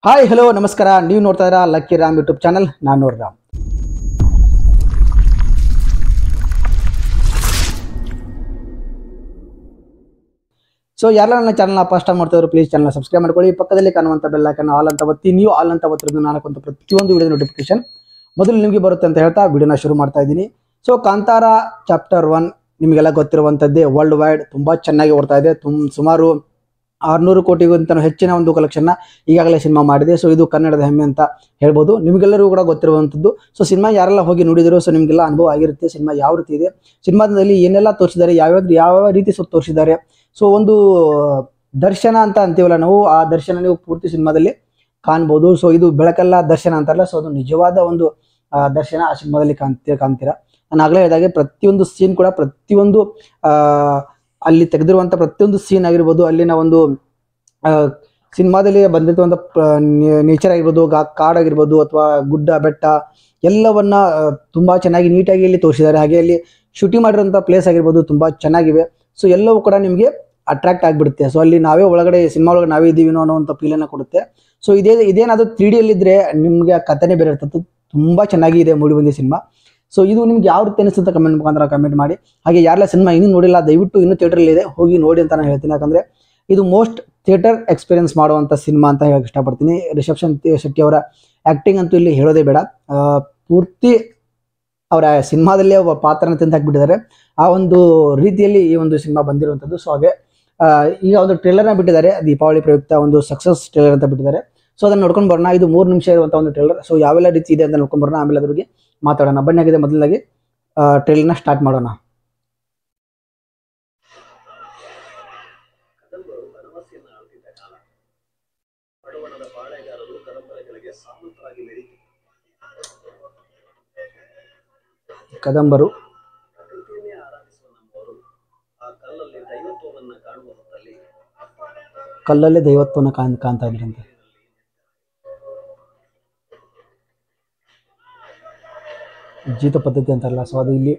Hi hello ನಮಸ್ಕಾರ. ನೀವು ನೋಡ್ತಾ ಇದ್ದೀರಾ ಲಕ್ಕಿ ರಾಮ್ ಯೂಟ್ಯೂಬ್ ಚಾನಲ್. ನಾನು ರಾಮ್. ಸೊ ಯಾರೆಲ್ಲ ನನ್ನ ಚಾನಲ್ನ ಫಸ್ಟ್ ಟೈಮ್ ಮಾಡ್ತಾ ಇದ್ರು ಪ್ಲೀಸ್ ಚಾನಲ್ ಸಬ್ಸ್ಕ್ರೈಬ್ ಮಾಡ್ಕೊಳ್ಳಿ. ಪಕ್ಕದಲ್ಲಿ ಕಾಣುವಂಥ ಬೆಲ್ ಐಕಾನ್ ಆಲ್ ಅಂತ ಒತ್ತಿ. ನೀವು ಆಲ್ ಅಂತ ಒತ್ತಿರೋದು ನಾನು ಹಾಕುವಂಥ ಪ್ರತಿಯೊಂದು ವಿಡಿಯೋ ನೋಟಿಫಿಕೇಶನ್ ಮೊದಲು ನಿಮಗೆ ಬರುತ್ತೆ ಅಂತ ಹೇಳ್ತಾ ವಿಡಿಯೋನ ಶುರು ಮಾಡ್ತಾ ಇದ್ದೀನಿ. ಸೊ ಕಾಂತಾರ ಚಾಪ್ಟರ್ 1 ನಿಮಗೆಲ್ಲ ಗೊತ್ತಿರುವಂಥದ್ದೇ. ವರ್ಲ್ಡ್ ವೈಡ್ ತುಂಬ ಚೆನ್ನಾಗಿ ಓಡ್ತಾ ಇದೆ. ಸುಮಾರು 600 ಕೋಟಿಗಿಂತ ಹೆಚ್ಚಿನ ಒಂದು ಕಲೆಕ್ಷನ್ನ ಈಗಾಗಲೇ ಸಿನಿಮಾ ಮಾಡಿದೆ. ಸೊ ಇದು ಕನ್ನಡದ ಹೆಮ್ಮೆ ಅಂತ ಹೇಳ್ಬೋದು. ನಿಮಗೆಲ್ಲರಿಗೂ ಕೂಡ ಗೊತ್ತಿರುವಂಥದ್ದು. ಸೊ ಸಿನಿಮಾ ಯಾರೆಲ್ಲ ಹೋಗಿ ನೋಡಿದ್ರು, ಸೊ ನಿಮಗೆಲ್ಲ ಅನುಭವ ಆಗಿರುತ್ತೆ ಸಿನಿಮಾ ಯಾವ ರೀತಿ ಇದೆ, ಸಿನಿಮಾದಲ್ಲಿ ಏನೆಲ್ಲ ತೋರಿಸಿದ್ದಾರೆ, ಯಾವ ರೀತಿ ತೋರಿಸಿದ್ದಾರೆ. ಸೊ ಒಂದು ದರ್ಶನ ಅಂತ ಅಂತೀವಲ್ಲ ನಾವು, ಆ ದರ್ಶನ ನೀವು ಪೂರ್ತಿ ಸಿನಿಮಾದಲ್ಲಿ ಕಾಣ್ಬೋದು. ಸೊ ಇದು ಬೆಳಕಲ್ಲ ದರ್ಶನ ಅಂತಾರಲ್ಲ, ಸೊ ಅದು ನಿಜವಾದ ಒಂದು ದರ್ಶನ ಆ ಸಿನಿಮಾದಲ್ಲಿ ಕಾಣ್ತೀರಾ. ನಾನು ಆಗಲೇ ಹೇಳಿದಾಗೆ ಪ್ರತಿಯೊಂದು ಸೀನ್ ಕೂಡ ಪ್ರತಿಯೊಂದು ಅಲ್ಲಿ ತೆಗೆದಿರುವಂಥ ಪ್ರತಿಯೊಂದು ಸೀನ್ ಆಗಿರ್ಬೋದು, ಅಲ್ಲಿನ ಒಂದು ಸಿನಿಮಾದಲ್ಲಿ ಬಂದಿರುವಂಥ ನೇಚರ್ ಆಗಿರ್ಬೋದು, ಕಾಡಾಗಿರ್ಬೋದು ಅಥವಾ ಗುಡ್ಡ ಬೆಟ್ಟ ಎಲ್ಲವನ್ನ ತುಂಬ ಚೆನ್ನಾಗಿ ನೀಟಾಗಿ ಇಲ್ಲಿ ತೋರಿಸಿದ್ದಾರೆ. ಹಾಗೆ ಅಲ್ಲಿ ಶೂಟಿಂಗ್ ಮಾಡಿರೋಂಥ ಪ್ಲೇಸ್ ಆಗಿರ್ಬೋದು ತುಂಬ ಚೆನ್ನಾಗಿವೆ. ಸೊ ಎಲ್ಲವೂ ಕೂಡ ನಿಮಗೆ ಅಟ್ರಾಕ್ಟ್ ಆಗಿಬಿಡುತ್ತೆ. ಸೊ ಅಲ್ಲಿ ನಾವೇ ಒಳಗಡೆ ಸಿನಿಮಾ ಒಳಗಡೆ ನಾವೇ ಇದ್ದೀವಿ ಅನ್ನೋವಂಥ ಫೀಲನ್ನು ಕೊಡುತ್ತೆ. ಸೊ ಇದೇನಾದರೂ 3D ಯಲ್ಲಿದ್ದರೆ ನಿಮಗೆ ಆ ಕಥೆನೇ ಬೇರೆ ಇರ್ತದೆ. ತುಂಬ ಚೆನ್ನಾಗಿದೆ ಮೂಡಿ ಬಂದಿದೆ ಸಿನಿಮಾ. ಸೊ ಇದು ನಿಮ್ಗೆ ಯಾವ ರೀತಿ ಅನಿಸುತ್ತೆ ಕಮೆಂಟ್ ಮುಖಾಂತರ ಕಮೆಂಟ್ ಮಾಡಿ. ಹಾಗೆ ಯಾರೆಲ್ಲ ಸಿನಿಮಾ ಇನ್ನೂ ನೋಡಿಲ್ಲ ದಯವಿಟ್ಟು ಇನ್ನೂ ಥಿಯೇಟ್ರಲ್ಲಿದೆ, ಹೋಗಿ ನೋಡಿ ಅಂತ ನಾನು ಹೇಳ್ತೀನಿ. ಯಾಕಂದರೆ ಇದು ಮೋಸ್ಟ್ ಥಿಯೇಟರ್ ಎಕ್ಸ್ಪೀರಿಯನ್ಸ್ ಮಾಡುವಂಥ ಸಿನಿಮಾ ಅಂತ ಹೇಳಕ್ಕೆ ಇಷ್ಟಪಡ್ತೀನಿ. ರಿಷಬ್ ಶೆಟ್ಟಿ ಅವರ ಆ್ಯಕ್ಟಿಂಗ್ ಅಂತೂ ಇಲ್ಲಿ ಹೇಳೋದೇ ಬೇಡ. ಪೂರ್ತಿ ಅವರ ಸಿನಿಮಾದಲ್ಲಿ ಒಬ್ಬ ಪಾತ್ರನ ತಿಂದು ಹಾಕಿಬಿಟ್ಟಿದ್ದಾರೆ. ಆ ಒಂದು ರೀತಿಯಲ್ಲಿ ಈ ಒಂದು ಸಿನಿಮಾ ಬಂದಿರುವಂಥದ್ದು. ಸೊ ಹಾಗೆ ಈಗ ಒಂದು ಟ್ರೇಲರ್ನ ಬಿಟ್ಟಿದ್ದಾರೆ, ದೀಪಾವಳಿ ಪ್ರಯುಕ್ತ ಒಂದು ಸಕ್ಸಸ್ ಟ್ರೇಲರ್ ಅಂತ ಬಿಟ್ಟಿದ್ದಾರೆ. ಸೊ ಅದನ್ನು ನೋಡ್ಕೊಂಡು ಬರೋಣ. ಇದು 3 ನಿಮಿಷ ಇರುವಂಥ ಒಂದು ಟ್ರೇಲರ್. ಸೊ ಯಾವೆಲ್ಲ ರೀತಿ ಇದೆ ಅಂತ ನೋಡ್ಕೊಂಡು ಬರೋಣ, ಆಮೇಲೆ ಅದ್ರ ಬಗ್ಗೆ ಮಾತಾಡೋಣ. ಬನ್ನಿ, ಆಗಿದೆ ಮೊದಲಾಗಿ ಟ್ರೇಲರ್ನ ಸ್ಟಾರ್ಟ್ ಮಾಡೋಣ. ಕದಂಬರು ಕಲ್ಲಲ್ಲಿ ದೈವತ್ವವನ್ನು ಕಾಣ್ತಾ ಇದ್ರಂತೆ. ಜೀತ ಪದ್ಧತಿ ಅಂತಾರಲ್ಲ, ಸೊ ಅದು ಇಲ್ಲಿ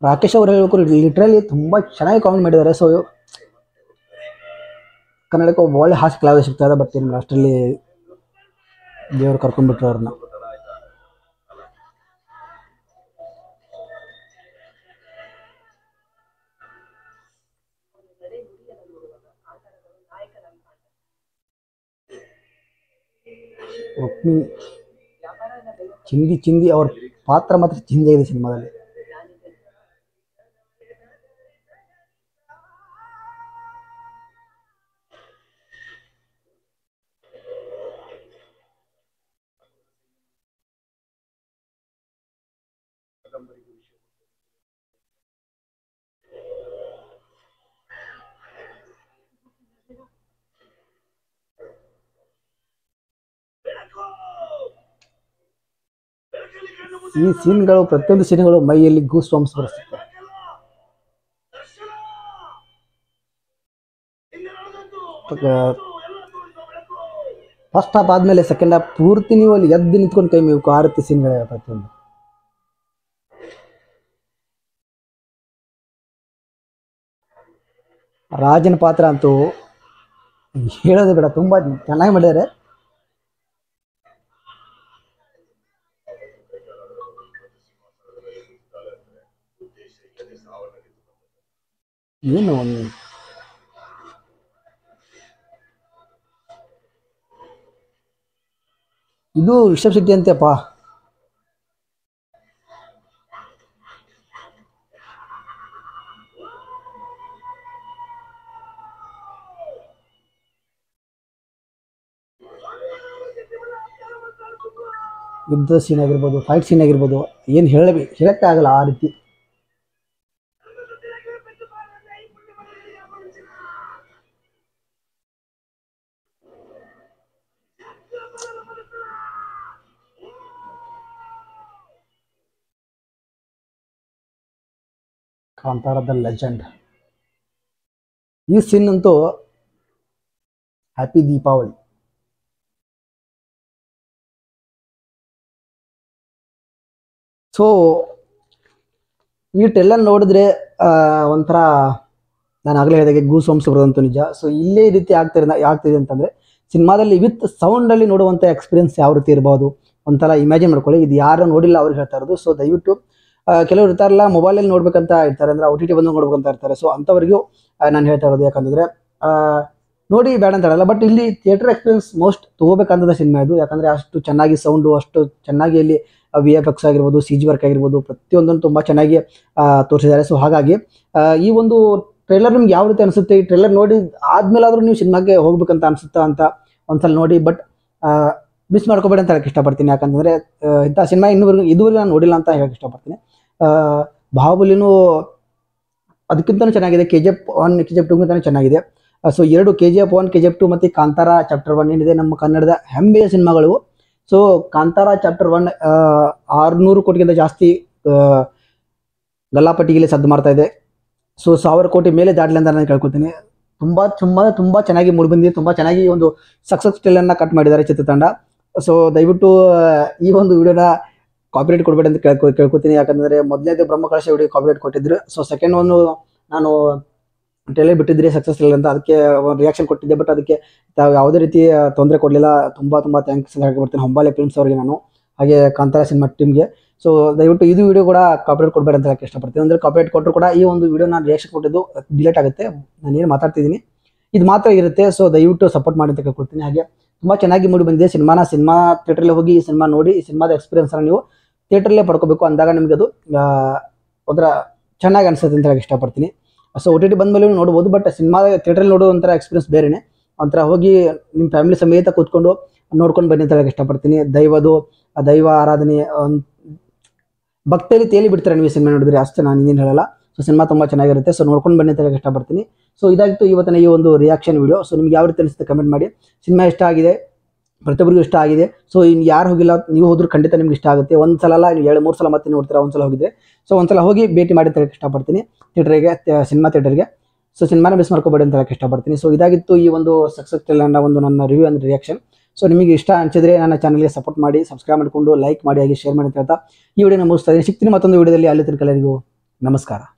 ರಾಕೇಶ್ ಅವರು ಹೇಳಬೇಕು, ಲಿಟ್ರಲಿ ತುಂಬ ಚೆನ್ನಾಗಿ ಕಾಮೆಂಟ್ ಮಾಡಿದ್ದಾರೆ. ಸೊ ಕನ್ನಡಕ್ಕೆ ಒಬ್ಬ ಒಳ್ಳೆ ಹಾಸ್ಯ ಕಲಾವಿದ ಸಿಗ್ತಾ ಇದೆ. ಬಟ್ ಏನು ಅಷ್ಟರಲ್ಲಿ ದೇವರು ಕರ್ಕೊಂಡ್ಬಿಟ್ರು ಅವ್ರನ್ನ. ರುಕ್ಮಿಣಿ ಚಿಂದಿ ಅವ್ರ ಪಾತ್ರ ಮಾತ್ರ ಚಿಂದಿ ಆಗಿದೆ ಸಿನಿಮಾದಲ್ಲಿ. ಈ ಸೀನ್ಗಳು, ಪ್ರತಿಯೊಂದು ಸೀನ್ಗಳು ಮೈಯಲ್ಲಿ ಗೂಸ್ ಬಂಪ್ಸ್ ಬರೆಸುತ್ತೆ. ಫಸ್ಟ್ ಹಾಫ್ ಆದಮೇಲೆ ಸೆಕೆಂಡ್ ಹಾಫ್ ಪೂರ್ತಿ ನೀವು ಅಲ್ಲಿ ಎದ್ದು ನಿಂತ್ಕೊಂಡು ಕೈ ಮೇವು ಆ ರೀತಿ ಸೀನ್ಗಳಿವೆ ಪ್ರತಿಯೊಂದು. ರಾಜನ ಪಾತ್ರ ಅಂತೂ ಹೇಳೋದು ಬೇಡ, ತುಂಬ ಚೆನ್ನಾಗಿ ಮಾಡಿದ್ದಾರೆ. ಏನು ಇದು ರಿಷಬ್ ಶೆಟ್ಟಿ ಅಂತೆಪ್ಪ. ಯುದ್ಧ ಸೀನ್ ಆಗಿರ್ಬೋದು, ಫೈಟ್ ಸೀನ್ ಆಗಿರ್ಬೋದು, ಏನು ಹೇಳಕ್ಕೆ ಆಗಲ್ಲ ಆ ರೀತಿ. ಕಾಂತಾರದ ಲೆಜೆಂಡ್. ಈ ಸೀನ್ ಅಂತೂ ಹ್ಯಾಪಿ ದೀಪಾವಳಿ. ಸೊ ಈ ಟ್ರೇಲರ್ ನೋಡಿದ್ರೆ ಒಂಥರ ನಾನು ಆಗಲೇ ಹೇಳಿದಾಗೆ ಗೂಸ್ ಬಂಪ್ಸ್ ಬರೋದಂತೂ ನಿಜ. ಸೊ ಇಲ್ಲೇ ಈ ರೀತಿ ಆಗ್ತಿದೆ ಅಂತಂದರೆ ಸಿನಿಮಾದಲ್ಲಿ ವಿತ್ ಸೌಂಡಲ್ಲಿ ನೋಡುವಂಥ ಎಕ್ಸ್ಪೀರಿಯನ್ಸ್ ಯಾವ ರೀತಿ ಇರ್ಬೋದು ಒಂಥರ ಇಮ್ಯಾಜಿನ್ ಮಾಡ್ಕೊಳ್ಳಿ. ಇದು ಯಾರು ನೋಡಿಲ್ಲ ಅವ್ರಿಗೆ ಹೇಳ್ತಾ ಇರೋದು. ಸೊ ದಯವಿಟ್ಟು ಕೆಲವರು ಇರ್ತಾರಲ್ಲ ಮೊಬೈಲಲ್ಲಿ ನೋಡ್ಬೇಕಂತ ಇರ್ತಾರೆ, ಅಂದರೆ OTT ಬಂದು ನೋಡ್ಬೇಕಂತ ಇರ್ತಾರೆ. ಸೊ ಅಂಥವ್ರಿಗೂ ನಾನು ಹೇಳ್ತಾ ಇರೋದು, ಯಾಕಂದರೆ ನೋಡಿ ಬೇಡ ಅಂತ ಹೇಳಲ್ಲ, ಬಟ್ ಇಲ್ಲಿ ಥಿಯೇಟರ್ ಎಕ್ಸ್ಪೀರಿಯನ್ಸ್ ಮೋಸ್ಟ್ ತೊಗೋಬೇಕಂತದ ಸಿನಿಮಾ ಇದು. ಯಾಕಂದರೆ ಅಷ್ಟು ಚೆನ್ನಾಗಿ ಸೌಂಡು, ಅಷ್ಟು ಚೆನ್ನಾಗಿ ಇಲ್ಲಿ VFX ಆಗಿರ್ಬೋದು, CG ವರ್ಕ್ ಆಗಿರ್ಬೋದು, ಪ್ರತಿಯೊಂದನ್ನು ತುಂಬ ಚೆನ್ನಾಗಿ ತೋರಿಸಿದ್ದಾರೆ. ಸೊ ಹಾಗಾಗಿ ಈ ಒಂದು ಟ್ರೈಲರ್ ನಿಮ್ಗೆ ಯಾವ ರೀತಿ ಅನಿಸುತ್ತೆ, ಈ ಟ್ರೈಲರ್ ನೋಡಿ ಆದಮೇಲಾದರೂ ನೀವು ಸಿನಿಮಾಗೆ ಹೋಗ್ಬೇಕಂತ ಅನಿಸುತ್ತಾ ಅಂತ ಒಂದ್ಸಲ ನೋಡಿ. ಬಟ್ ಮಿಸ್ ಮಾಡ್ಕೋಬೇಡಿ ಅಂತ ಹೇಳಕ್ಕೆ ಇಷ್ಟಪಡ್ತೀನಿ. ಯಾಕಂತಂದರೆ ಇಂಥ ಸಿನಿಮಾ ಇದುವರೆಗೂ ನಾನು ನೋಡಿಲ್ಲ ಅಂತ ಹೇಳಕ್ಕೆ ಇಷ್ಟಪಡ್ತೀನಿ. ಬಾಹುಬಲಿನೂ ಅದಕ್ಕಿಂತಲೂ ಚೆನ್ನಾಗಿದೆ, KGF 1 KGF 2 ಚೆನ್ನಾಗಿದೆ. ಸೊ 2 KGF 1 KGF 2 ಮತ್ತು ಕಾಂತಾರ ಚಾಪ್ಟರ್ 1 ಏನಿದೆ ನಮ್ಮ ಕನ್ನಡದ ಹೆಮ್ಮೆಯ ಸಿನಿಮಾಗಳು. ಸೊ ಕಾಂತಾರ ಚಾಪ್ಟರ್ 1 600 ಕೋಟಿಗಿಂತ ಜಾಸ್ತಿ ಗಲ್ಲಾಪಟ್ಟಿಗೆ ಸದ್ದು ಮಾಡ್ತಾ ಇದೆ. ಸೊ 1000 ಕೋಟಿ ಮೇಲೆ ದಾಟಲಿ ಅಂತ ನಾನು ಕೇಳ್ಕೊತೀನಿ. ತುಂಬ ಚೆನ್ನಾಗಿ ಮೂಡಿಬಂದಿದೆ, ತುಂಬ ಚೆನ್ನಾಗಿ ಒಂದು ಸಕ್ಸಸ್ ಸ್ಟೈಲನ್ನು ಕಟ್ ಮಾಡಿದ್ದಾರೆ ಚಿತ್ರತಂಡ. ಸೊ ದಯವಿಟ್ಟು ಈ ಒಂದು ವಿಡಿಯೋನ ಕಾಪಿರೇಟ್ ಕೊಡಬೇಡಿ ಅಂತ ಕೇಳ್ಕೊತೀನಿ. ಯಾಕಂದರೆ ಮೊದಲನೇದು ಬ್ರಹ್ಮಕಲಶ ವಿಡಿಯೋ ಕಾಪಿರೇಟ್ ಕೊಟ್ಟಿದ್ರು. ಸೊ ಸೆಕೆಂಡ್ ಒಂದು ನಾನು ಟ್ರೈಲರ್ ಬಿಟ್ಟಿದ್ರಿ ಸಕ್ಸಸ್ ಇಲ್ಲ ಅಂತ, ಅದಕ್ಕೆ ಒಂದು ರಿಯಾಕ್ಷನ್ ಕೊಟ್ಟಿದ್ದೆ. ಬಟ್ ಅದಕ್ಕೆ ಯಾವುದೇ ರೀತಿ ತೊಂದರೆ ಕೊಡಲಿಲ್ಲ. ತುಂಬ ಥ್ಯಾಂಕ್ಸ್ ಅಂತ ಹೇಳ್ಕೊಡ್ತೀನಿ ಹೊಂಬಾಲೆ ಫಿಲ್ಮ್ಸ್ ಅವರಿಗೆ ನಾನು, ಹಾಗೆ ಕಾಂತಾರ ಸಿನಿಮಾ ಟೀಮ್ಗೆ. ಸೊ ದಯವಿಟ್ಟು ಇದು ವಿಡಿಯೋ ಕೂಡ ಕಾಪಿರೇಟ್ ಕೊಡಬೇಡಿ ಅಂತ ಹೇಳಕ್ಕೆ ಇಷ್ಟಪಡ್ತೀನಿ. ಅಂದರೆ ಕಾಪಿರೇಟ್ ಕೊಟ್ಟರು ಕೂಡ ಈ ಒಂದು ವಿಡಿಯೋ ನಾನು ರಿಯಾಕ್ಷನ್ ಕೊಟ್ಟಿದ್ದು ಡಿಲೇಟ್ ಆಗುತ್ತೆ. ನಾನು ಏನು ಮಾತಾಡ್ತಿದ್ದೀನಿ ಇದು ಮಾತ್ರ ಇರುತ್ತೆ. ಸೊ ದಯವಿಟ್ಟು ಸಪೋರ್ಟ್ ಮಾಡಿ ಅಂತ ಕೇಳ್ಕೊಡ್ತೀನಿ. ಹಾಗೆ ತುಂಬ ಚೆನ್ನಾಗಿ ಮೂಡಿ ಬಂದಿದೆ ಸಿನಿಮಾ ಥಿಯೇಟ್ರಲ್ಲಿ ಹೋಗಿ ಈ ಸಿನಿಮಾ ನೋಡಿ ಈ ಸಿನಿಮಾದ ಎಕ್ಸ್ಪೀರಿಯನ್ಸನ್ನು ನೀವು ಥಿಯೇಟ್ರಲ್ಲೇ ಪಡ್ಕೋಬೇಕು. ಅಂದಾಗ ನಿಮಗೆ ಅದು ಒಂಥರ ಚೆನ್ನಾಗಿ ಅನಿಸುತ್ತೆ ಅಂತ ಹೇಳಕ್ಕೆ ಇಷ್ಟಪಡ್ತೀನಿ. ಸೊ OTT ಬಂದಮೇಲೆ ನೋಡ್ಬೋದು, ಬಟ್ ಸಿನಿಮಾ ಥಿಯೇಟ್ರಲ್ಲಿ ನೋಡೋ ಒಂಥರ ಎಕ್ಸ್ಪೀರಿಯನ್ಸ್ ಬೇರೆಯೇ. ಒಂಥರ ಹೋಗಿ ನಿಮ್ಮ ಫ್ಯಾಮಿಲಿ ಸಮೇತ ಕೂತ್ಕೊಂಡು ನೋಡ್ಕೊಂಡು ಬನ್ನಿ ಅಂತ ಹೇಳಕ್ಕೆ ಇಷ್ಟಪಡ್ತೀನಿ. ದೈವ ಆರಾಧನೆ ಭಕ್ತಿಯಲ್ಲಿ ತೇಲಿ ಬಿಡ್ತಾರೆ ನೀವು ಈ ಸಿನಿಮಾ ನೋಡಿದ್ರೆ, ಅಷ್ಟೇ ನಾನು ಇನ್ನೇನು ಹೇಳಲ್ಲ. ಸೊ ಸಿನಿಮಾ ತುಂಬ ಚೆನ್ನಾಗಿರುತ್ತೆ. ಸೊ ನೋಡ್ಕೊಂಡು ಬನ್ನಿ ಅಂತ ಹೇಳಕ್ಕೆ ಇಷ್ಟಪಡ್ತೀನಿ. ಸೊ ಇದಾಗಿತ್ತು ಇವತ್ತಿನ ಈ ಒಂದು ರಿಯಾಕ್ಷನ್ ವಿಡಿಯೋ. ಸೊ ನಿಮ್ಗೆ ಯಾವ ರೀತಿ ಅನಿಸುತ್ತೆ ಕಮೆಂಟ್ ಮಾಡಿ. ಸಿನಿಮಾ ಇಷ್ಟ ಆಗಿದೆ, ಪ್ರತಿಯೊಬ್ಬರಿಗೂ ಇಷ್ಟ ಆಗಿದೆ. ಸೊ ಇನ್ನು ಯಾರು ಹೋಗಿಲ್ಲ ನೀವು ಹೋದ್ರೂ ಖಂಡಿತ ನಿಮ್ಗೆ ಇಷ್ಟ ಆಗುತ್ತೆ. ಒಂದು ಸಲ ಅಲ್ಲ 2-3 ಸಲ ಮತ್ತೆ ನೋಡ್ತೀರಾ ಒಂದ್ಸಲ ಹೋಗಿದ್ರೆ. ಸೊ ಒಂದ್ಸಲ ಹೋಗಿ ಭೇಟಿ ಮಾಡಿ ಅಂತ ಹೇಳಕ್ಕೆ ಇಷ್ಟಪಡ್ತೀನಿ ಸಿನಿಮಾ ಥಿಯೇಟರ್ಗೆ. ಸೊ ಸಿನಿಮಾನ ಮಿಸ್ ಮಾಡ್ಕೋಬೇಡಿ ಅಂತ ಹೇಳಕ್ಕೆ ಇಷ್ಟಪಡ್ತೀನಿ. ಸೊ ಇದಾಗಿತ್ತು ಈ ಒಂದು ಸಕ್ಸಸ್ ಸ್ಟೈಲ್ನ ಒಂದು ನನ್ನ ರಿವ್ಯೂ ಅಂಡ್ ರಿಯಾಕ್ಷನ್. ಸೊ ನಿಮಗೆ ಇಷ್ಟ ಅನಿಸಿದ್ರೆ ನನ್ನ ಚಾನಲ್ಗೆ ಸಪೋರ್ಟ್ ಮಾಡಿ, ಸಬ್ಸ್ಕ್ರೈಬ್ ಮಾಡಿಕೊಂಡು ಲೈಕ್ ಮಾಡಿ, ಹಾಗೆ ಶೇರ್ ಮಾಡಿ ಅಂತ ಹೇಳ್ತಾ ಈ ವಿಡಿಯೋನ ಮುಗಿಸ್ತಾ ಇದ್ದೀನಿ. ಸಿಗ್ತೀನಿ ಮತ್ತೊಂದು ವಿಡಿಯೋದಲ್ಲಿ. ಅಲ್ಲಿ ತನಕ ಎಲ್ಲರಿಗೂ ನಮಸ್ಕಾರ.